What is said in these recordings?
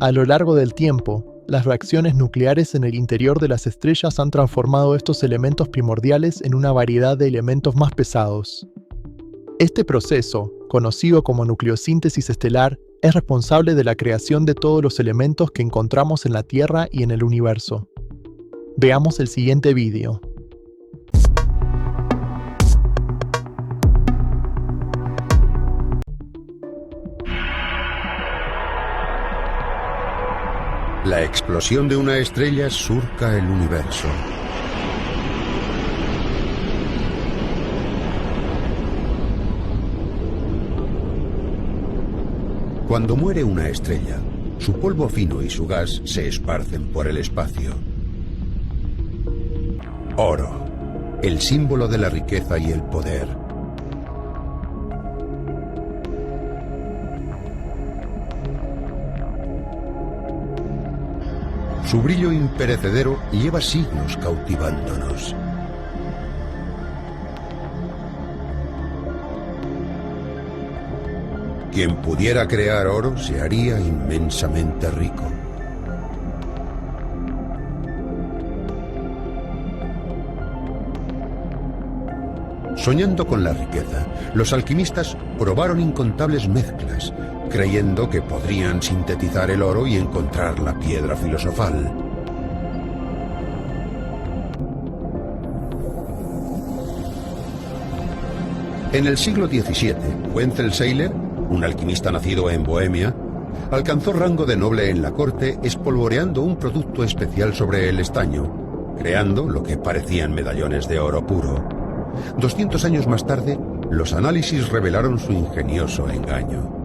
A lo largo del tiempo, las reacciones nucleares en el interior de las estrellas han transformado estos elementos primordiales en una variedad de elementos más pesados. Este proceso, conocido como nucleosíntesis estelar, es responsable de la creación de todos los elementos que encontramos en la Tierra y en el universo. Veamos el siguiente vídeo. La explosión de una estrella surca el universo. Cuando muere una estrella, su polvo fino y su gas se esparcen por el espacio. Oro, el símbolo de la riqueza y el poder. Su brillo imperecedero lleva siglos cautivándonos. Quien pudiera crear oro se haría inmensamente rico. Soñando con la riqueza, los alquimistas probaron incontables mezclas, creyendo que podrían sintetizar el oro y encontrar la piedra filosofal. En el siglo XVII, Wenzel Seiler, un alquimista nacido en Bohemia, alcanzó rango de noble en la corte espolvoreando un producto especial sobre el estaño, creando lo que parecían medallones de oro puro. 200 años más tarde, los análisis revelaron su ingenioso engaño.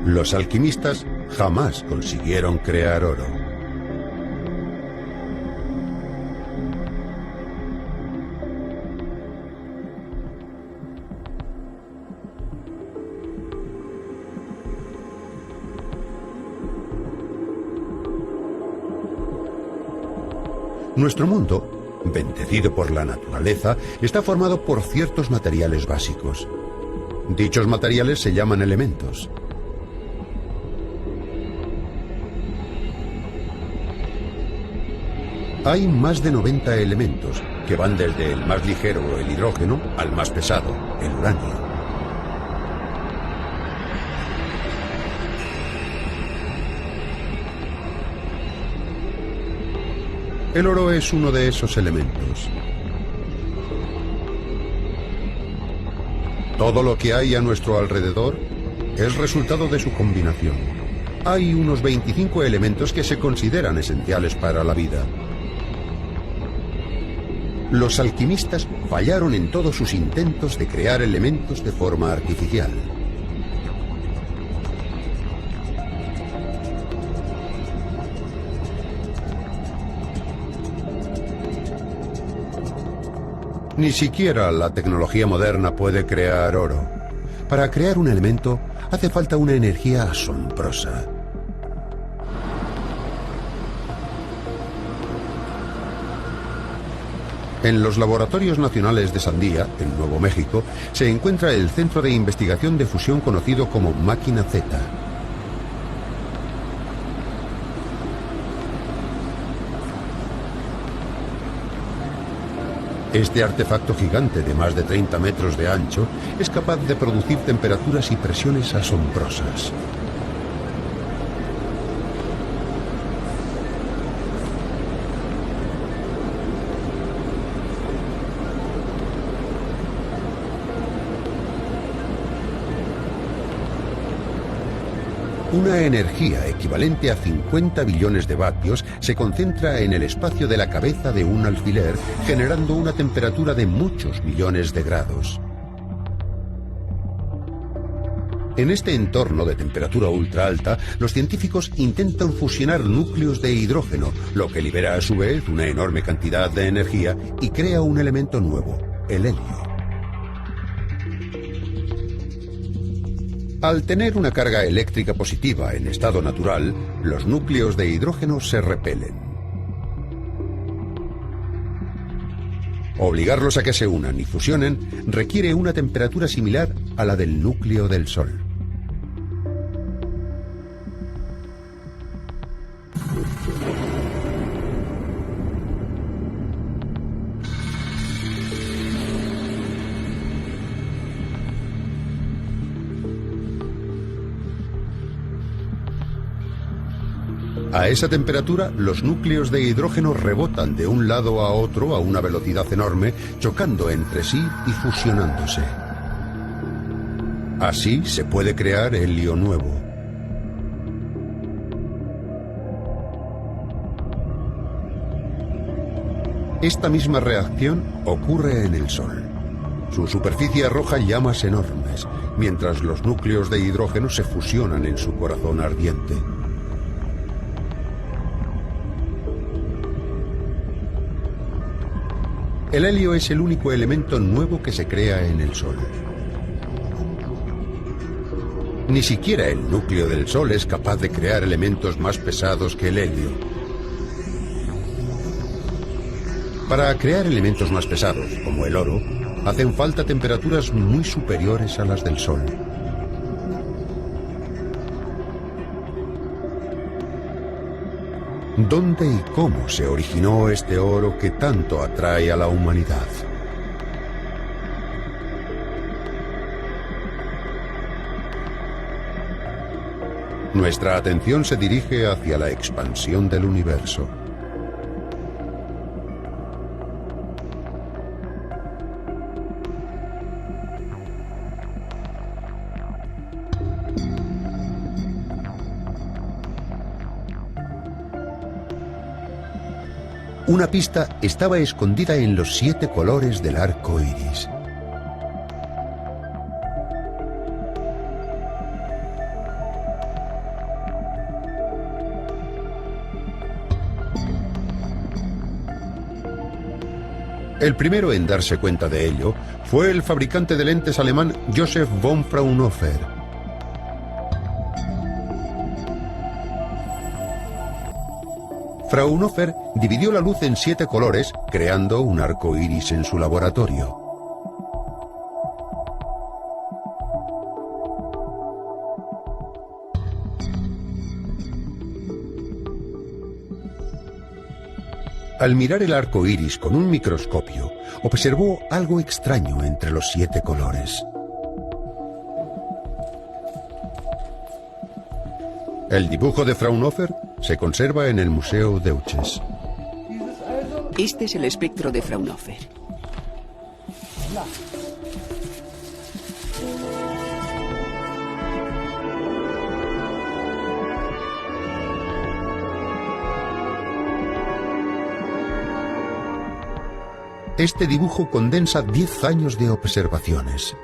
Los alquimistas jamás consiguieron crear oro. Nuestro mundo, bendecido por la naturaleza, está formado por ciertos materiales básicos. Dichos materiales se llaman elementos. Hay más de 90 elementos, que van desde el más ligero, el hidrógeno, al más pesado, el uranio. El oro es uno de esos elementos. Todo lo que hay a nuestro alrededor es resultado de su combinación. Hay unos 25 elementos que se consideran esenciales para la vida. Los alquimistas fallaron en todos sus intentos de crear elementos de forma artificial. Ni siquiera la tecnología moderna puede crear oro. Para crear un elemento hace falta una energía asombrosa. En los laboratorios nacionales de Sandia, en Nuevo México, se encuentra el centro de investigación de fusión conocido como Máquina Z. Este artefacto gigante de más de 30 metros de ancho es capaz de producir temperaturas y presiones asombrosas. Una energía equivalente a 50 billones de vatios se concentra en el espacio de la cabeza de un alfiler, generando una temperatura de muchos millones de grados. En este entorno de temperatura ultra alta, los científicos intentan fusionar núcleos de hidrógeno, lo que libera a su vez una enorme cantidad de energía y crea un elemento nuevo, el helio. Al tener una carga eléctrica positiva en estado natural, los núcleos de hidrógeno se repelen. Obligarlos a que se unan y fusionen requiere una temperatura similar a la del núcleo del Sol. A esa temperatura, los núcleos de hidrógeno rebotan de un lado a otro a una velocidad enorme, chocando entre sí y fusionándose. Así se puede crear helio nuevo. Esta misma reacción ocurre en el Sol. Su superficie arroja llamas enormes, mientras los núcleos de hidrógeno se fusionan en su corazón ardiente. El helio es el único elemento nuevo que se crea en el Sol. Ni siquiera el núcleo del Sol es capaz de crear elementos más pesados que el helio. Para crear elementos más pesados, como el oro, hacen falta temperaturas muy superiores a las del Sol. ¿Dónde y cómo se originó este oro que tanto atrae a la humanidad? Nuestra atención se dirige hacia la expansión del universo. Una pista estaba escondida en los 7 colores del arco iris. El primero en darse cuenta de ello fue el fabricante de lentes alemán Joseph von Fraunhofer. Fraunhofer dividió la luz en 7 colores, creando un arco iris en su laboratorio. Al mirar el arco iris con un microscopio, observó algo extraño entre los 7 colores. El dibujo de Fraunhofer se conserva en el Museo Deutsches. Este es el espectro de Fraunhofer. Este dibujo condensa 10 años de observaciones.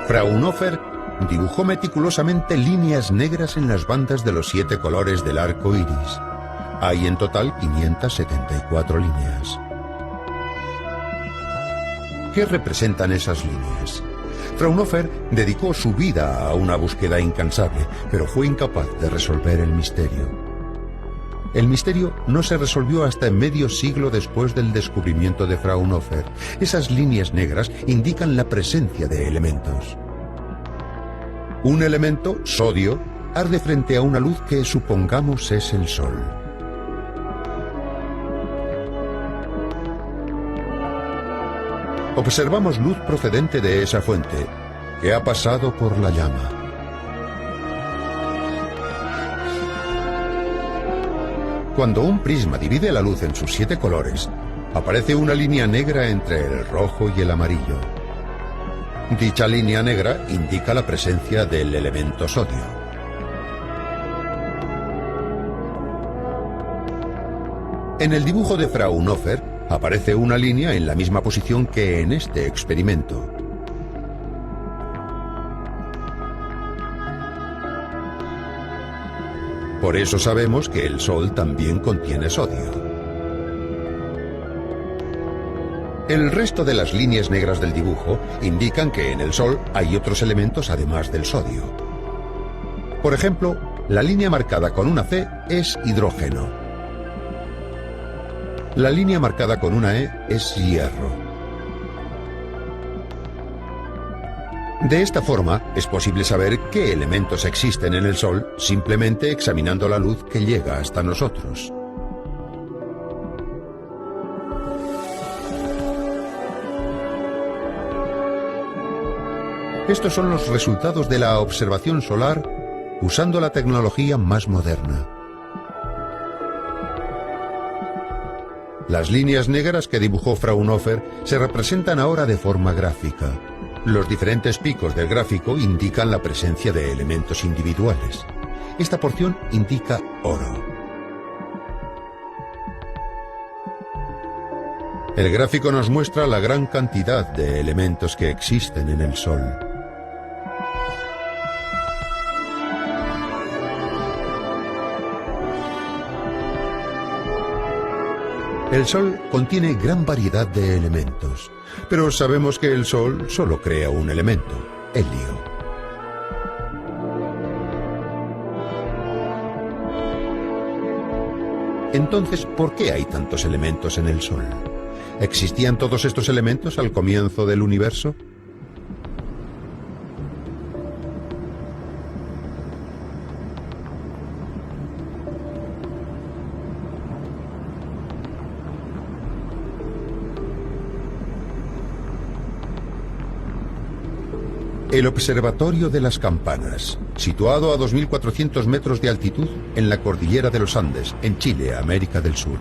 Fraunhofer dibujó meticulosamente líneas negras en las bandas de los 7 colores del arco iris. Hay en total 574 líneas. ¿Qué representan esas líneas? Fraunhofer dedicó su vida a una búsqueda incansable, pero fue incapaz de resolver el misterio. El misterio no se resolvió hasta medio siglo después del descubrimiento de Fraunhofer. Esas líneas negras indican la presencia de elementos. Un elemento, sodio, arde frente a una luz que supongamos es el Sol. Observamos luz procedente de esa fuente, que ha pasado por la llama. Cuando un prisma divide la luz en sus 7 colores, aparece una línea negra entre el rojo y el amarillo. Dicha línea negra indica la presencia del elemento sodio. En el dibujo de Fraunhofer aparece una línea en la misma posición que en este experimento. Por eso sabemos que el Sol también contiene sodio. El resto de las líneas negras del dibujo indican que en el Sol hay otros elementos además del sodio. Por ejemplo, la línea marcada con una C es hidrógeno. La línea marcada con una E es hierro. De esta forma, es posible saber qué elementos existen en el Sol simplemente examinando la luz que llega hasta nosotros. Estos son los resultados de la observación solar usando la tecnología más moderna. Las líneas negras que dibujó Fraunhofer se representan ahora de forma gráfica. Los diferentes picos del gráfico indican la presencia de elementos individuales. Esta porción indica oro. El gráfico nos muestra la gran cantidad de elementos que existen en el Sol. El Sol contiene gran variedad de elementos, pero sabemos que el Sol solo crea un elemento, helio. Entonces, ¿por qué hay tantos elementos en el Sol? ¿Existían todos estos elementos al comienzo del universo? El Observatorio de las Campanas, situado a 2.400 metros de altitud en la cordillera de los Andes, en Chile, América del Sur.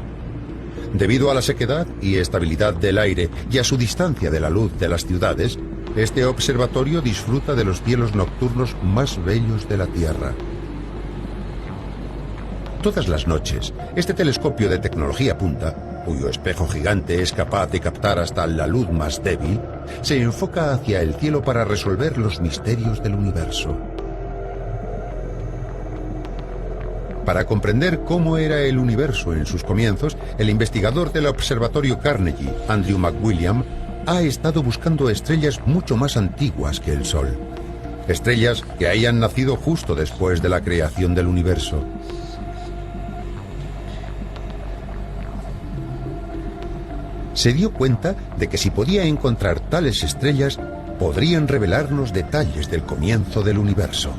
Debido a la sequedad y estabilidad del aire y a su distancia de la luz de las ciudades, este observatorio disfruta de los cielos nocturnos más bellos de la Tierra. Todas las noches, este telescopio de tecnología punta, cuyo espejo gigante es capaz de captar hasta la luz más débil, se enfoca hacia el cielo para resolver los misterios del universo. Para comprender cómo era el universo en sus comienzos, el investigador del Observatorio Carnegie, Andrew McWilliam, ha estado buscando estrellas mucho más antiguas que el Sol. Estrellas que hayan nacido justo después de la creación del universo. Se dio cuenta de que si podía encontrar tales estrellas, podrían revelarnos detalles del comienzo del universo.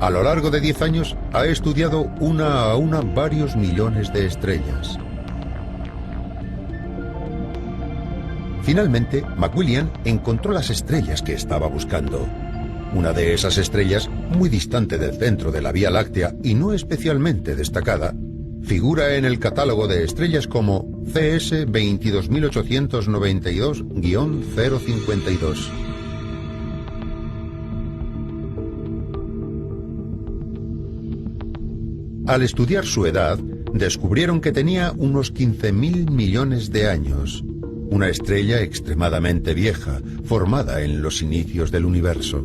A lo largo de 10 años, ha estudiado una a una varios millones de estrellas. Finalmente, McWilliam encontró las estrellas que estaba buscando. Una de esas estrellas, muy distante del centro de la Vía Láctea y no especialmente destacada, figura en el catálogo de estrellas como CS 22892-052. Al estudiar su edad, descubrieron que tenía unos 15.000 millones de años. Una estrella extremadamente vieja, formada en los inicios del universo.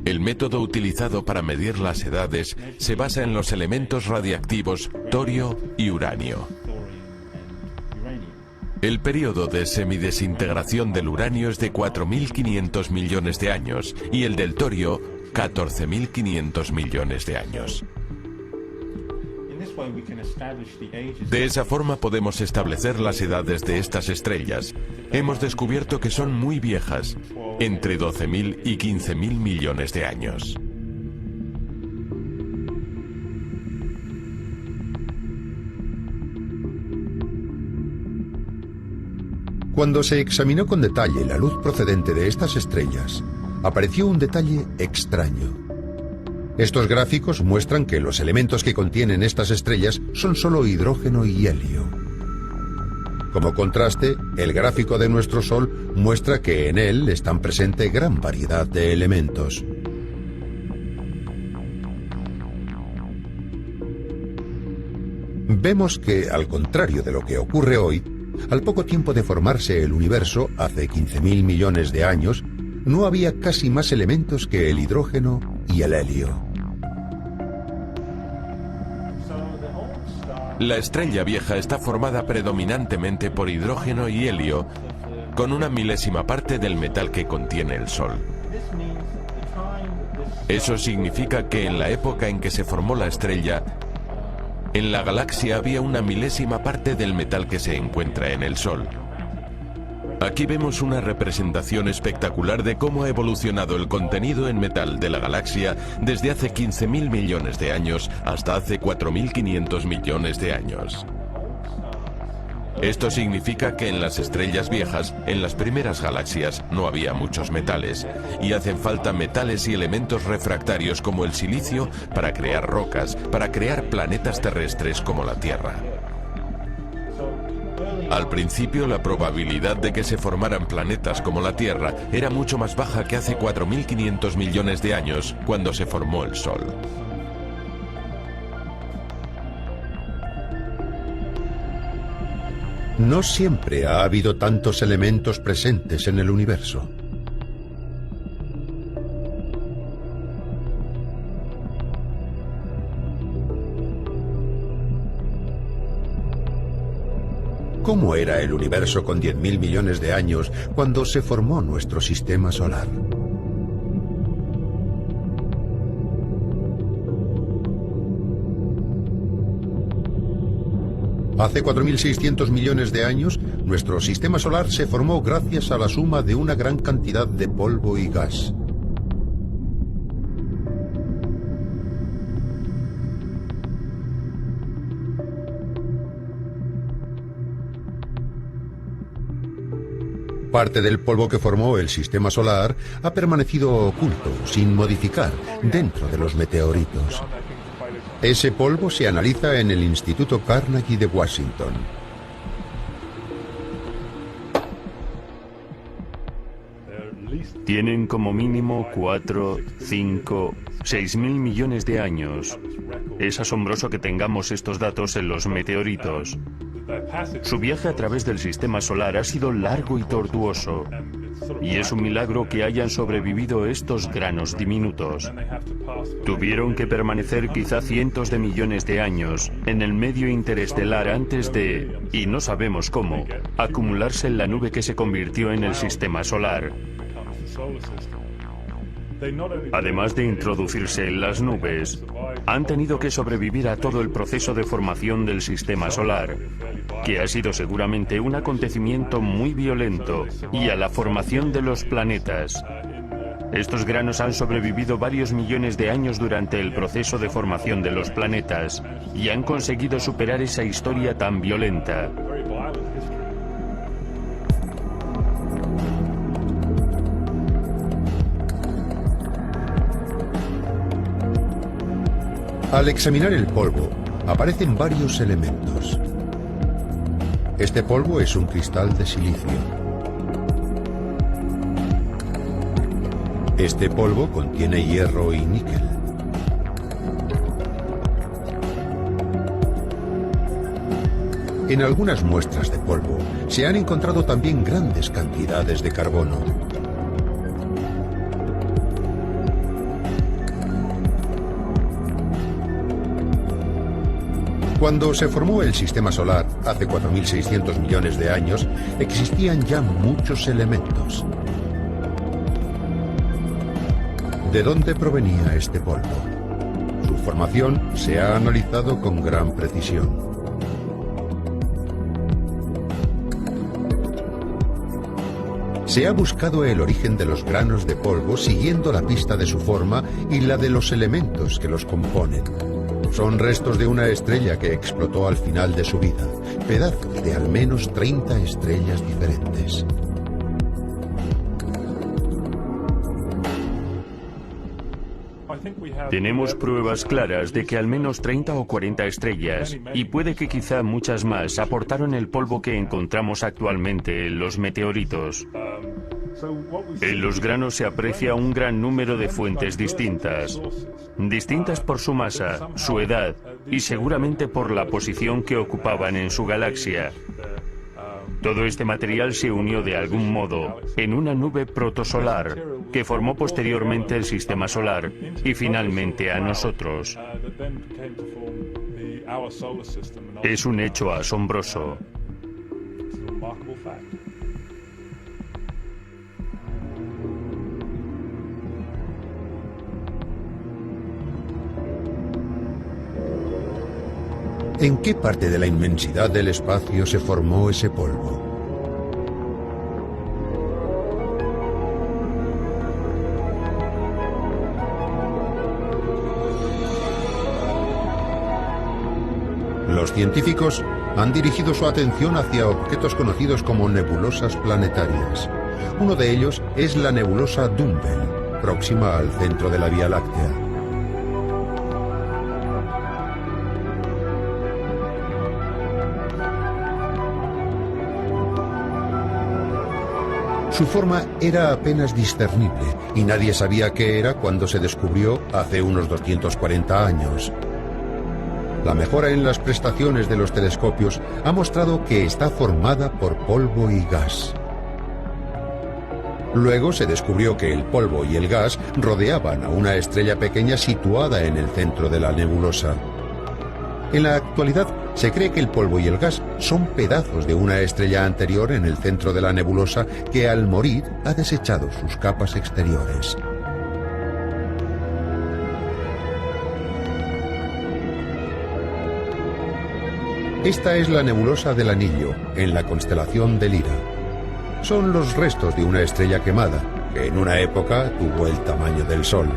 El método utilizado para medir las edades se basa en los elementos radiactivos torio y uranio. El periodo de semidesintegración del uranio es de 4.500 millones de años y el del torio 14.500 millones de años. De esa forma podemos establecer las edades de estas estrellas. Hemos descubierto que son muy viejas, entre 12.000 y 15.000 millones de años. Cuando se examinó con detalle la luz procedente de estas estrellas, apareció un detalle extraño. Estos gráficos muestran que los elementos que contienen estas estrellas son solo hidrógeno y helio. Como contraste, el gráfico de nuestro Sol muestra que en él están presentes gran variedad de elementos. Vemos que, al contrario de lo que ocurre hoy, Al poco tiempo de formarse el universo, hace 15.000 millones de años, no había casi más elementos que el hidrógeno y el helio. La estrella vieja está formada predominantemente por hidrógeno y helio, con una milésima parte del metal que contiene el Sol. Eso significa que en la época en que se formó la estrella, en la galaxia había una milésima parte del metal que se encuentra en el Sol. Aquí vemos una representación espectacular de cómo ha evolucionado el contenido en metal de la galaxia desde hace 15.000 millones de años hasta hace 4.500 millones de años. Esto significa que en las estrellas viejas, en las primeras galaxias, no había muchos metales, y hacen falta metales y elementos refractarios como el silicio para crear rocas, para crear planetas terrestres como la Tierra. Al principio, la probabilidad de que se formaran planetas como la Tierra era mucho más baja que hace 4.500 millones de años, cuando se formó el Sol. No siempre ha habido tantos elementos presentes en el universo. ¿Cómo era el universo con 10.000 millones de años cuando se formó nuestro sistema solar? Hace 4.600 millones de años, nuestro sistema solar se formó gracias a la suma de una gran cantidad de polvo y gas. Parte del polvo que formó el sistema solar ha permanecido oculto, sin modificar, dentro de los meteoritos. Ese polvo se analiza en el Instituto Carnegie de Washington. Tienen como mínimo 4, 5, 6.000 millones de años. Es asombroso que tengamos estos datos en los meteoritos. Su viaje a través del sistema solar ha sido largo y tortuoso, y es un milagro que hayan sobrevivido estos granos diminutos. Tuvieron que permanecer quizá cientos de millones de años en el medio interestelar antes de, y no sabemos cómo, acumularse en la nube que se convirtió en el sistema solar. Además de introducirse en las nubes, han tenido que sobrevivir a todo el proceso de formación del sistema solar, que ha sido seguramente un acontecimiento muy violento, y a la formación de los planetas. Estos granos han sobrevivido varios millones de años durante el proceso de formación de los planetas, y han conseguido superar esa historia tan violenta. Al examinar el polvo, aparecen varios elementos. Este polvo es un cristal de silicio. Este polvo contiene hierro y níquel. En algunas muestras de polvo se han encontrado también grandes cantidades de carbono. Cuando se formó el sistema solar, hace 4.600 millones de años, existían ya muchos elementos. ¿De dónde provenía este polvo? Su formación se ha analizado con gran precisión. Se ha buscado el origen de los granos de polvo siguiendo la pista de su forma y la de los elementos que los componen. Son restos de una estrella que explotó al final de su vida, pedazos de al menos 30 estrellas diferentes. Tenemos pruebas claras de que al menos 30 o 40 estrellas, y puede que quizá muchas más, aportaron el polvo que encontramos actualmente en los meteoritos. En los granos se aprecia un gran número de fuentes distintas por su masa, su edad y seguramente por la posición que ocupaban en su galaxia. Todo este material se unió de algún modo en una nube protosolar que formó posteriormente el sistema solar y finalmente a nosotros. Es un hecho asombroso. ¿En qué parte de la inmensidad del espacio se formó ese polvo? Los científicos han dirigido su atención hacia objetos conocidos como nebulosas planetarias. Uno de ellos es la nebulosa Dumbbell, próxima al centro de la Vía Láctea. Su forma era apenas discernible y nadie sabía qué era cuando se descubrió hace unos 240 años. La mejora en las prestaciones de los telescopios ha mostrado que está formada por polvo y gas. Luego se descubrió que el polvo y el gas rodeaban a una estrella pequeña situada en el centro de la nebulosa. En la actualidad se cree que el polvo y el gas son pedazos de una estrella anterior en el centro de la nebulosa que al morir ha desechado sus capas exteriores. Esta es la nebulosa del Anillo, en la constelación de Lira. Son los restos de una estrella quemada, que en una época tuvo el tamaño del Sol.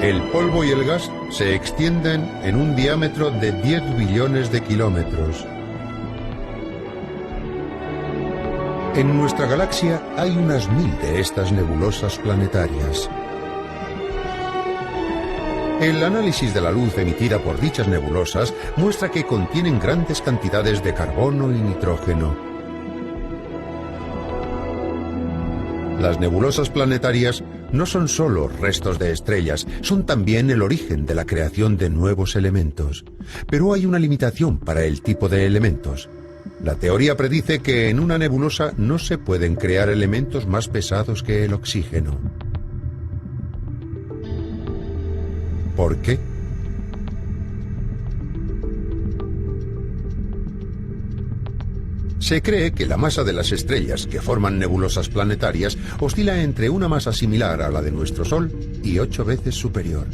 El polvo y el gas se extienden en un diámetro de 10 billones de kilómetros. En nuestra galaxia hay unas 1000 de estas nebulosas planetarias. El análisis de la luz emitida por dichas nebulosas muestra que contienen grandes cantidades de carbono y nitrógeno. Las nebulosas planetarias no son solo restos de estrellas, son también el origen de la creación de nuevos elementos. Pero hay una limitación para el tipo de elementos. La teoría predice que en una nebulosa no se pueden crear elementos más pesados que el oxígeno. ¿Por qué? Se cree que la masa de las estrellas que forman nebulosas planetarias oscila entre una masa similar a la de nuestro Sol y 8 veces superior.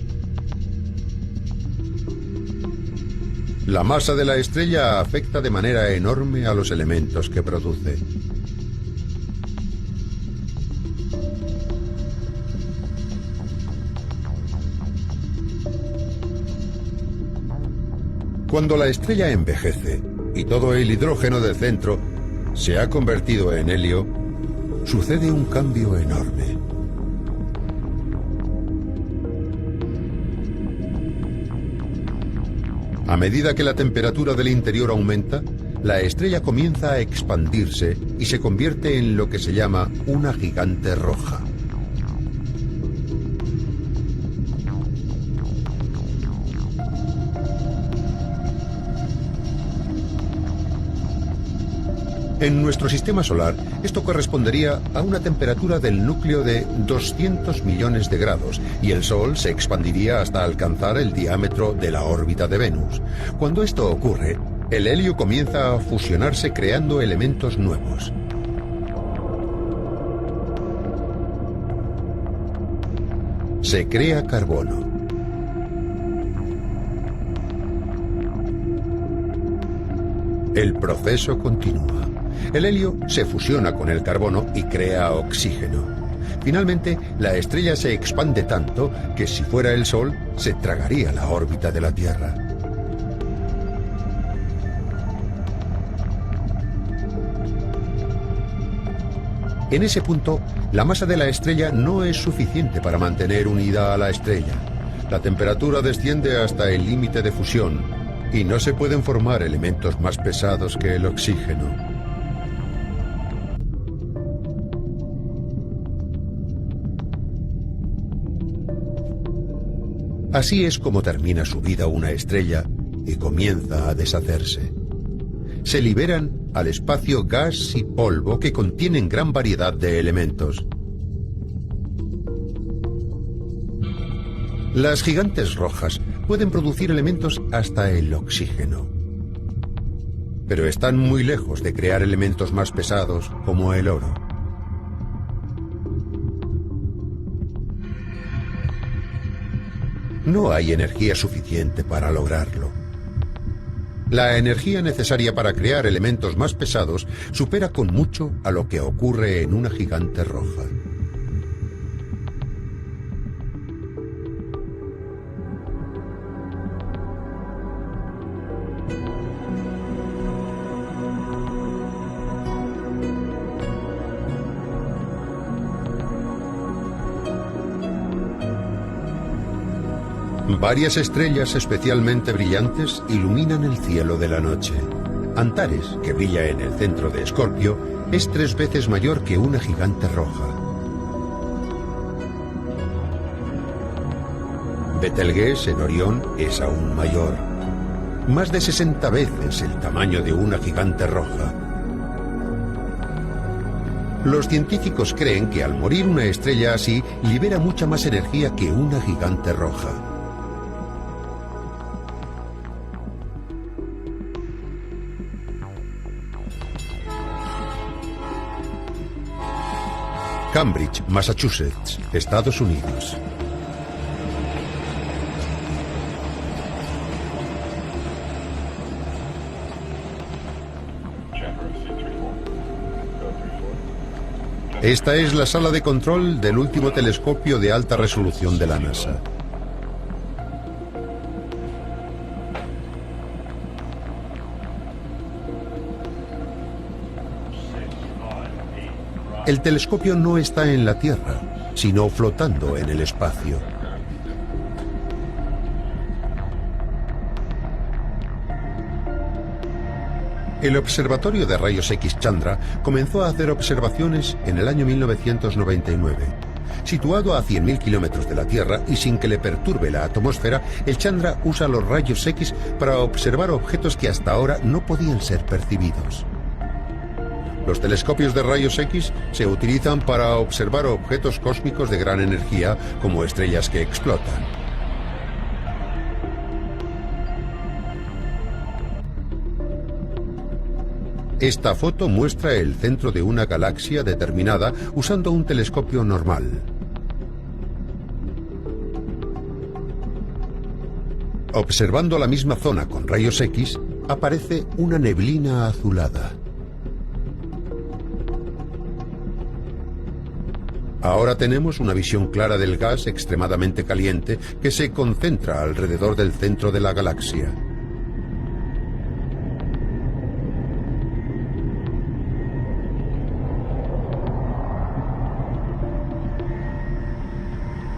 La masa de la estrella afecta de manera enorme a los elementos que produce. Cuando la estrella envejece y todo el hidrógeno del centro se ha convertido en helio, sucede un cambio enorme. A medida que la temperatura del interior aumenta, la estrella comienza a expandirse y se convierte en lo que se llama una gigante roja. En nuestro sistema solar, esto correspondería a una temperatura del núcleo de 200 millones de grados y el Sol se expandiría hasta alcanzar el diámetro de la órbita de Venus. Cuando esto ocurre, el helio comienza a fusionarse creando elementos nuevos. Se crea carbono. El proceso continúa. El helio se fusiona con el carbono y crea oxígeno. Finalmente, la estrella se expande tanto que si fuera el Sol, se tragaría la órbita de la Tierra. En ese punto, la masa de la estrella no es suficiente para mantener unida a la estrella. La temperatura desciende hasta el límite de fusión y no se pueden formar elementos más pesados que el oxígeno. Así es como termina su vida una estrella y comienza a deshacerse. Se liberan al espacio gas y polvo que contienen gran variedad de elementos. Las gigantes rojas pueden producir elementos hasta el oxígeno. Pero están muy lejos de crear elementos más pesados como el oro. No hay energía suficiente para lograrlo. La energía necesaria para crear elementos más pesados supera con mucho a lo que ocurre en una gigante roja. Varias estrellas especialmente brillantes iluminan el cielo de la noche. Antares, que brilla en el centro de Escorpio, es 3 veces mayor que una gigante roja. Betelgeuse en Orión es aún mayor, más de 60 veces el tamaño de una gigante roja. Los científicos creen que al morir una estrella así, libera mucha más energía que una gigante roja. Cambridge, Massachusetts, Estados Unidos. Esta es la sala de control del último telescopio de alta resolución de la NASA. El telescopio no está en la Tierra, sino flotando en el espacio. El Observatorio de Rayos X Chandra comenzó a hacer observaciones en el año 1999. Situado a 100.000 kilómetros de la Tierra y sin que le perturbe la atmósfera, el Chandra usa los rayos X para observar objetos que hasta ahora no podían ser percibidos. Los telescopios de rayos X se utilizan para observar objetos cósmicos de gran energía, como estrellas que explotan. Esta foto muestra el centro de una galaxia determinada usando un telescopio normal. Observando la misma zona con rayos X, aparece una neblina azulada. Ahora tenemos una visión clara del gas extremadamente caliente que se concentra alrededor del centro de la galaxia.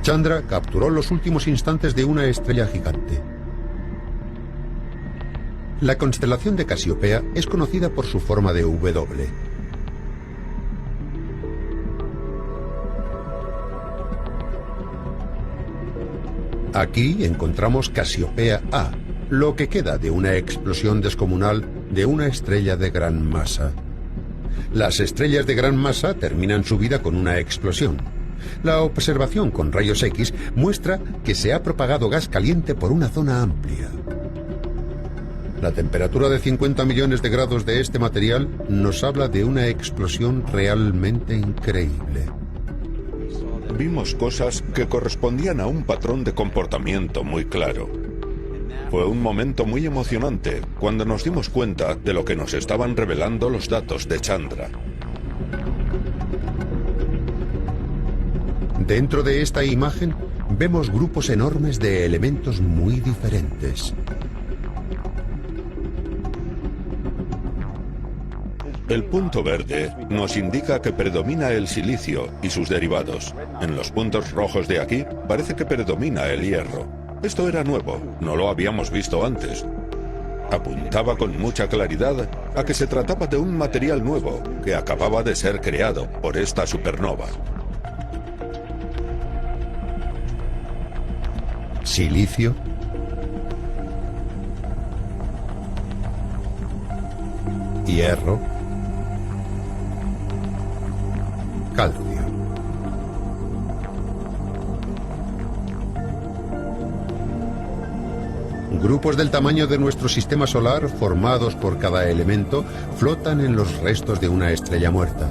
Chandra capturó los últimos instantes de una estrella gigante. La constelación de Casiopea es conocida por su forma de W. Aquí encontramos Casiopea A, lo que queda de una explosión descomunal de una estrella de gran masa. Las estrellas de gran masa terminan su vida con una explosión. La observación con rayos X muestra que se ha propagado gas caliente por una zona amplia. La temperatura de 50 millones de grados de este material nos habla de una explosión realmente increíble. Vimos cosas que correspondían a un patrón de comportamiento muy claro. Fue un momento muy emocionante cuando nos dimos cuenta de lo que nos estaban revelando los datos de Chandra. Dentro de esta imagen vemos grupos enormes de elementos muy diferentes. El punto verde nos indica que predomina el silicio y sus derivados. En los puntos rojos de aquí parece que predomina el hierro. Esto era nuevo, no lo habíamos visto antes. Apuntaba con mucha claridad a que se trataba de un material nuevo que acababa de ser creado por esta supernova. silicio, hierro, calcio. Grupos del tamaño de nuestro sistema solar, formados por cada elemento, flotan en los restos de una estrella muerta.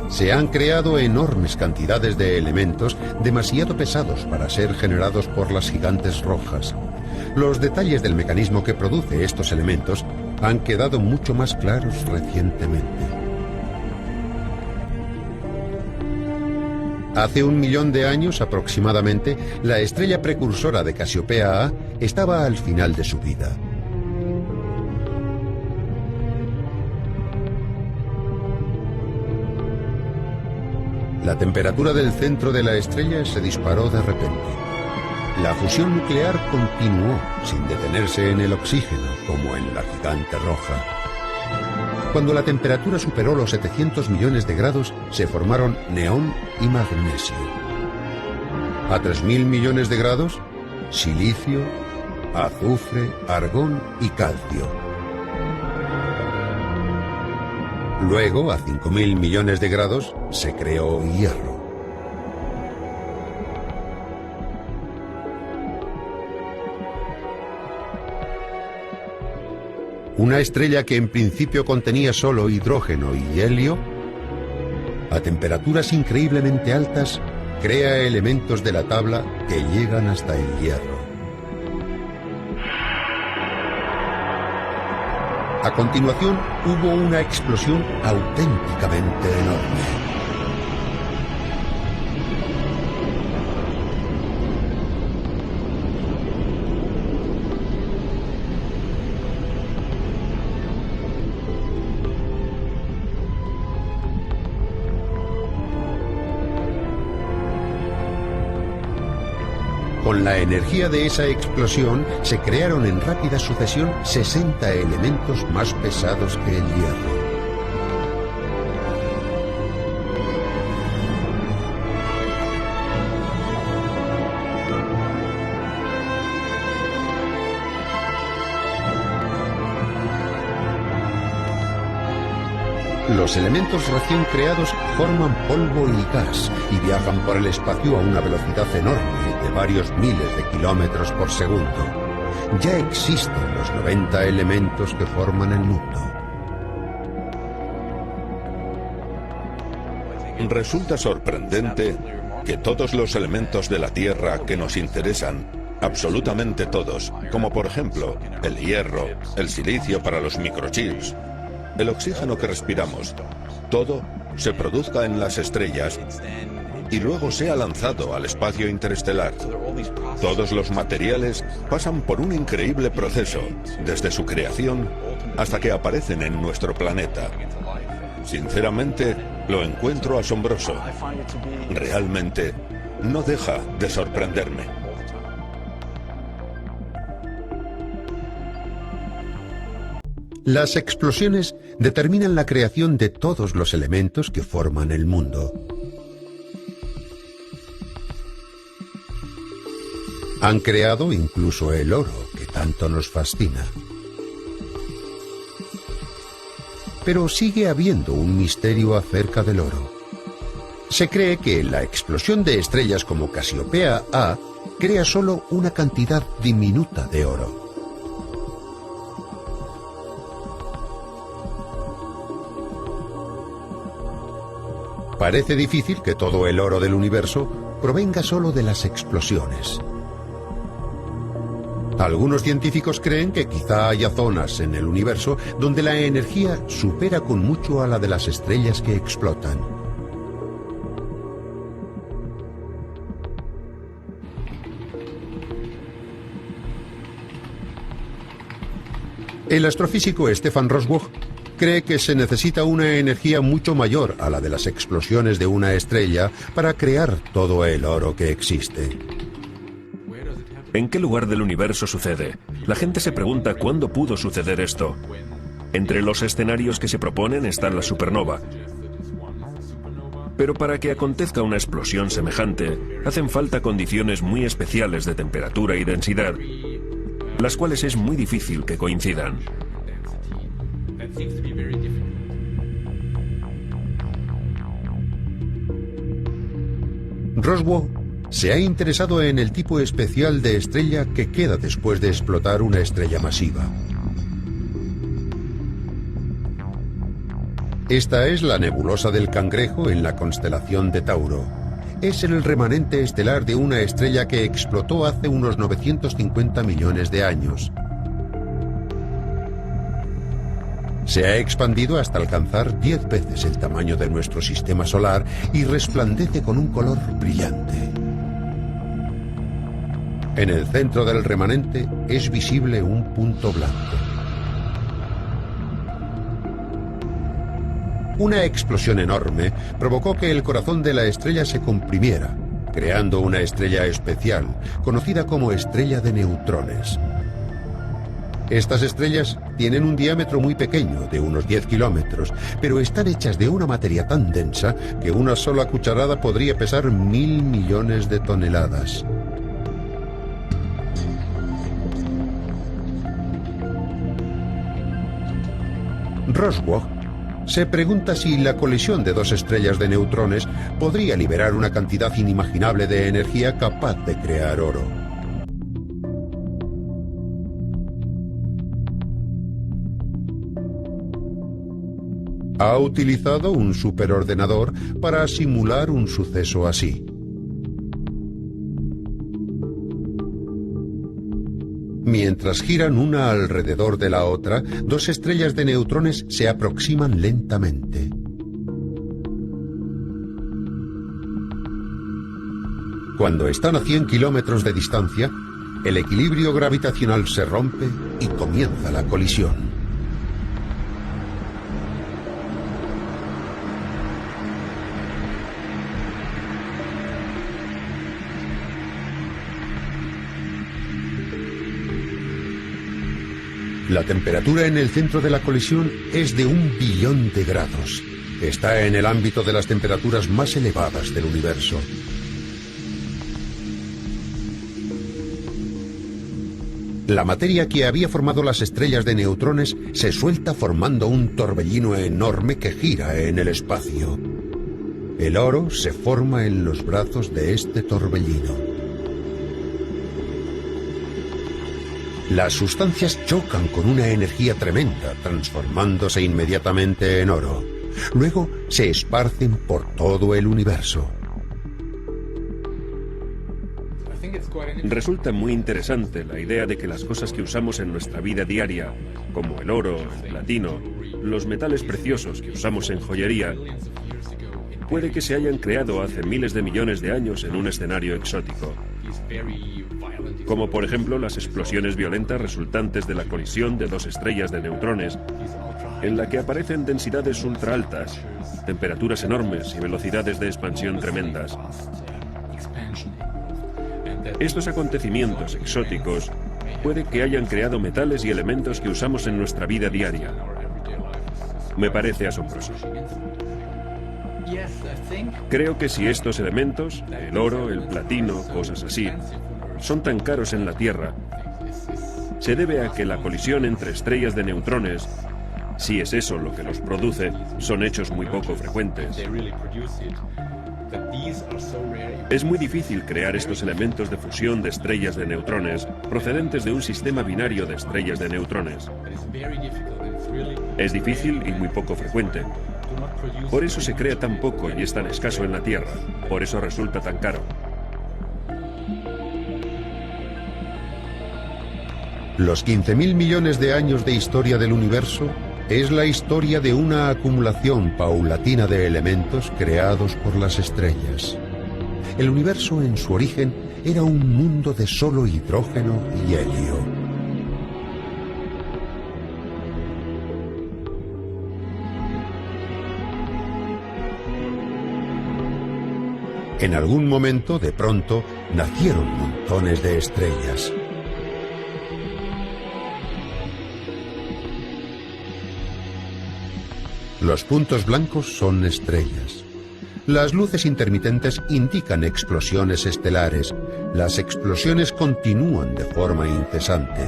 Se han creado enormes cantidades de elementos demasiado pesados para ser generados por las gigantes rojas. Los detalles del mecanismo que produce estos elementos han quedado mucho más claros recientemente. Hace 1 millón de años aproximadamente, la estrella precursora de Casiopea A estaba al final de su vida. La temperatura del centro de la estrella se disparó de repente. La fusión nuclear continuó sin detenerse en el oxígeno, como en la gigante roja. Cuando la temperatura superó los 700 millones de grados, se formaron neón y magnesio. A 3.000 millones de grados, silicio, azufre, argón y calcio. Luego, a 5.000 millones de grados, se creó hierro. Una estrella que en principio contenía solo hidrógeno y helio, a temperaturas increíblemente altas, crea elementos de la tabla que llegan hasta el hierro. A continuación, hubo una explosión auténticamente enorme. Con la energía de esa explosión se crearon en rápida sucesión 60 elementos más pesados que el hierro. Los elementos recién creados forman polvo y gas y viajan por el espacio a una velocidad enorme de varios miles de kilómetros por segundo. Ya existen los 90 elementos que forman el mundo. Resulta sorprendente que todos los elementos de la Tierra que nos interesan, absolutamente todos, como por ejemplo el hierro, el silicio para los microchips, el oxígeno que respiramos, todo se produzca en las estrellas y luego sea lanzado al espacio interestelar. Todos los materiales pasan por un increíble proceso, desde su creación hasta que aparecen en nuestro planeta. Sinceramente, lo encuentro asombroso. Realmente, no deja de sorprenderme. Las explosiones determinan la creación de todos los elementos que forman el mundo. Han creado incluso el oro, que tanto nos fascina. Pero sigue habiendo un misterio acerca del oro. Se cree que la explosión de estrellas como Casiopea A crea solo una cantidad diminuta de oro. Parece difícil que todo el oro del universo provenga solo de las explosiones. Algunos científicos creen que quizá haya zonas en el universo donde la energía supera con mucho a la de las estrellas que explotan. El astrofísico Stefan Roswell cree que se necesita una energía mucho mayor a la de las explosiones de una estrella para crear todo el oro que existe. ¿En qué lugar del universo sucede? La gente se pregunta cuándo pudo suceder esto. Entre los escenarios que se proponen está la supernova. Pero para que acontezca una explosión semejante, hacen falta condiciones muy especiales de temperatura y densidad, las cuales es muy difícil que coincidan. Roswell se ha interesado en el tipo especial de estrella que queda después de explotar una estrella masiva. Esta es la nebulosa del Cangrejo en la constelación de Tauro. Es el remanente estelar de una estrella que explotó hace unos 950 millones de años. Se ha expandido hasta alcanzar 10 veces el tamaño de nuestro sistema solar y resplandece con un color brillante. En el centro del remanente es visible un punto blanco. Una explosión enorme provocó que el corazón de la estrella se comprimiera, creando una estrella especial, conocida como estrella de neutrones. Estas estrellas tienen un diámetro muy pequeño, de unos 10 kilómetros, pero están hechas de una materia tan densa que una sola cucharada podría pesar 1000 millones de toneladas. Roswell se pregunta si la colisión de dos estrellas de neutrones podría liberar una cantidad inimaginable de energía capaz de crear oro. Ha utilizado un superordenador para simular un suceso así. Mientras giran una alrededor de la otra, dos estrellas de neutrones se aproximan lentamente. Cuando están a 100 kilómetros de distancia, el equilibrio gravitacional se rompe y comienza la colisión. La temperatura en el centro de la colisión es de 1 billón de grados. Está en el ámbito de las temperaturas más elevadas del universo. La materia que había formado las estrellas de neutrones se suelta formando un torbellino enorme que gira en el espacio. El oro se forma en los brazos de este torbellino. Las sustancias chocan con una energía tremenda, transformándose inmediatamente en oro. Luego se esparcen por todo el universo. Resulta muy interesante la idea de que las cosas que usamos en nuestra vida diaria, como el oro, el platino, los metales preciosos que usamos en joyería, puede que se hayan creado hace miles de millones de años en un escenario exótico. Como por ejemplo las explosiones violentas resultantes de la colisión de dos estrellas de neutrones, en la que aparecen densidades ultra altas, temperaturas enormes y velocidades de expansión tremendas. Estos acontecimientos exóticos puede que hayan creado metales y elementos que usamos en nuestra vida diaria. Me parece asombroso. Creo que si estos elementos, el oro, el platino, cosas así, son tan caros en la Tierra, se debe a que la colisión entre estrellas de neutrones, si es eso lo que los produce, son hechos muy poco frecuentes. Es muy difícil crear estos elementos de fusión de estrellas de neutrones procedentes de un sistema binario de estrellas de neutrones. Es difícil y muy poco frecuente. Por eso se crea tan poco y es tan escaso en la Tierra. Por eso resulta tan caro. Los 15.000 millones de años de historia del universo es la historia de una acumulación paulatina de elementos creados por las estrellas. El universo en su origen era un mundo de solo hidrógeno y helio. En algún momento, de pronto, nacieron montones de estrellas. Los puntos blancos son estrellas. Las luces intermitentes indican explosiones estelares. Las explosiones continúan de forma incesante.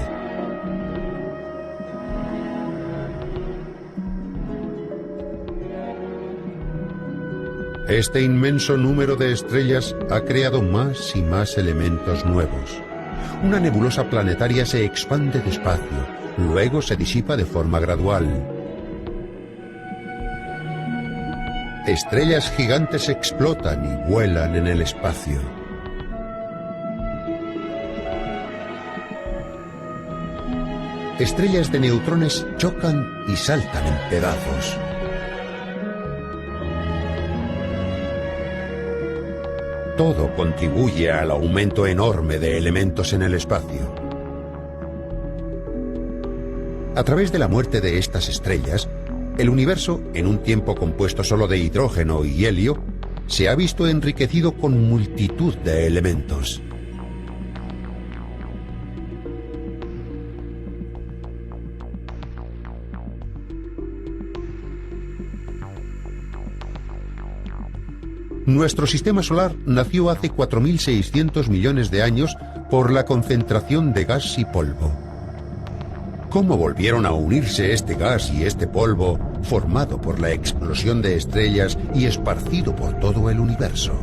Este inmenso número de estrellas ha creado más y más elementos nuevos. Una nebulosa planetaria se expande despacio, luego se disipa de forma gradual. Estrellas gigantes explotan y vuelan en el espacio. Estrellas de neutrones chocan y saltan en pedazos. Todo contribuye al aumento enorme de elementos en el espacio. A través de la muerte de estas estrellas, el universo, en un tiempo compuesto solo de hidrógeno y helio, se ha visto enriquecido con multitud de elementos. Nuestro sistema solar nació hace 4.600 millones de años por la concentración de gas y polvo. ¿Cómo volvieron a unirse este gas y este polvo, formado por la explosión de estrellas y esparcido por todo el universo?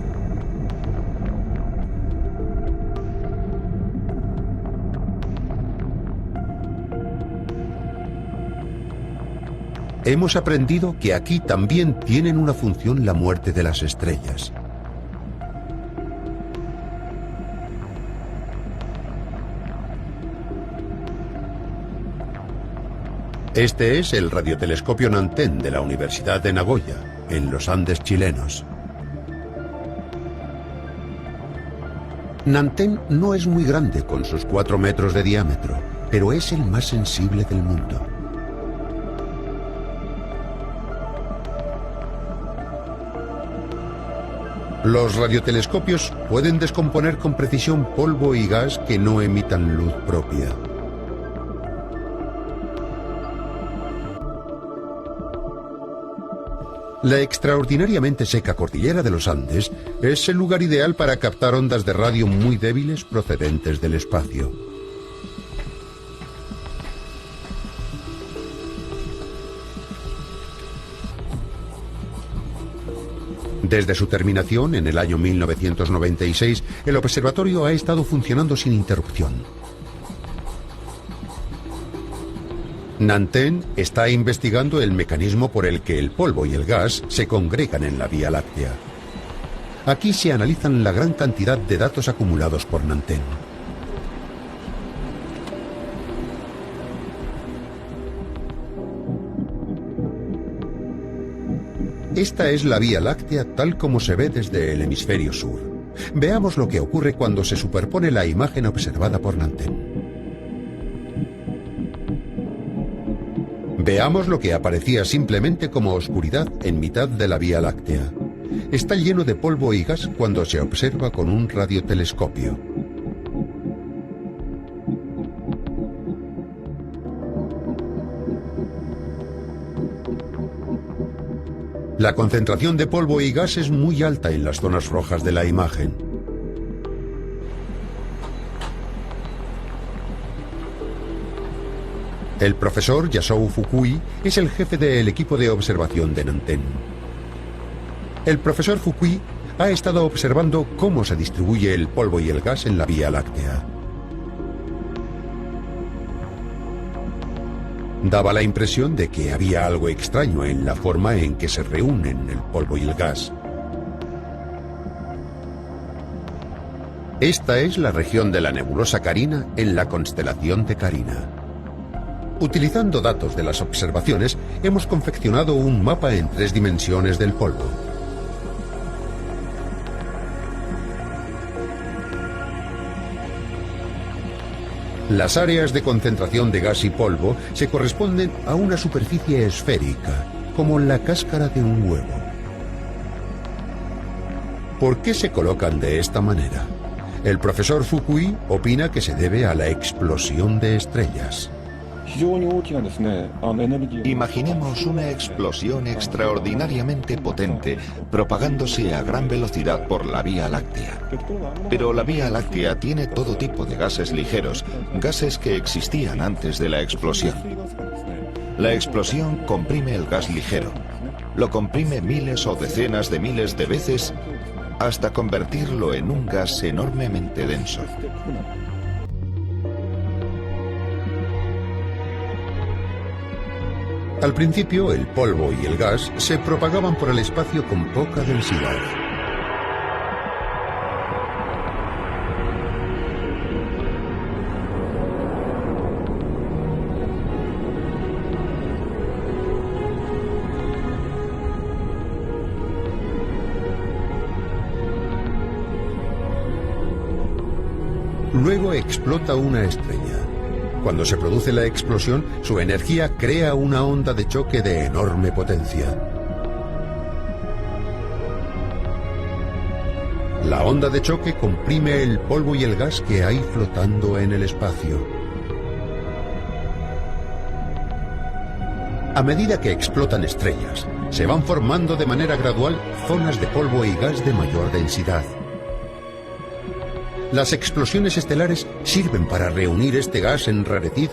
Hemos aprendido que aquí también tienen una función la muerte de las estrellas. Este es el radiotelescopio Nanten de la Universidad de Nagoya, en los Andes chilenos. Nanten no es muy grande con sus 4 metros de diámetro, pero es el más sensible del mundo. Los radiotelescopios pueden descomponer con precisión polvo y gas que no emitan luz propia. La extraordinariamente seca cordillera de los Andes es el lugar ideal para captar ondas de radio muy débiles procedentes del espacio. Desde su terminación en el año 1996, el observatorio ha estado funcionando sin interrupción. Nanten está investigando el mecanismo por el que el polvo y el gas se congregan en la Vía Láctea. Aquí se analizan la gran cantidad de datos acumulados por Nanten. Esta es la Vía Láctea tal como se ve desde el hemisferio sur. Veamos lo que ocurre cuando se superpone la imagen observada por Nanten. Veamos lo que aparecía simplemente como oscuridad en mitad de la Vía Láctea. Está lleno de polvo y gas cuando se observa con un radiotelescopio. La concentración de polvo y gas es muy alta en las zonas rojas de la imagen. El profesor Yasuo Fukui es el jefe del equipo de observación de Nanten. El profesor Fukui ha estado observando cómo se distribuye el polvo y el gas en la Vía Láctea. Daba la impresión de que había algo extraño en la forma en que se reúnen el polvo y el gas. Esta es la región de la nebulosa Carina en la constelación de Carina. Utilizando datos de las observaciones, hemos confeccionado un mapa en 3 dimensiones del polvo. Las áreas de concentración de gas y polvo se corresponden a una superficie esférica, como la cáscara de un huevo. ¿Por qué se colocan de esta manera? El profesor Fukui opina que se debe a la explosión de estrellas. Imaginemos una explosión extraordinariamente potente, propagándose a gran velocidad por la Vía Láctea. Pero la Vía Láctea tiene todo tipo de gases ligeros, gases que existían antes de la explosión. La explosión comprime el gas ligero. Lo comprime miles o decenas de miles de veces hasta convertirlo en un gas enormemente denso. Al principio, el polvo y el gas se propagaban por el espacio con poca densidad. Luego explota una estrella. Cuando se produce la explosión, su energía crea una onda de choque de enorme potencia. La onda de choque comprime el polvo y el gas que hay flotando en el espacio. A medida que explotan estrellas, se van formando de manera gradual zonas de polvo y gas de mayor densidad. Las explosiones estelares sirven para reunir este gas enrarecido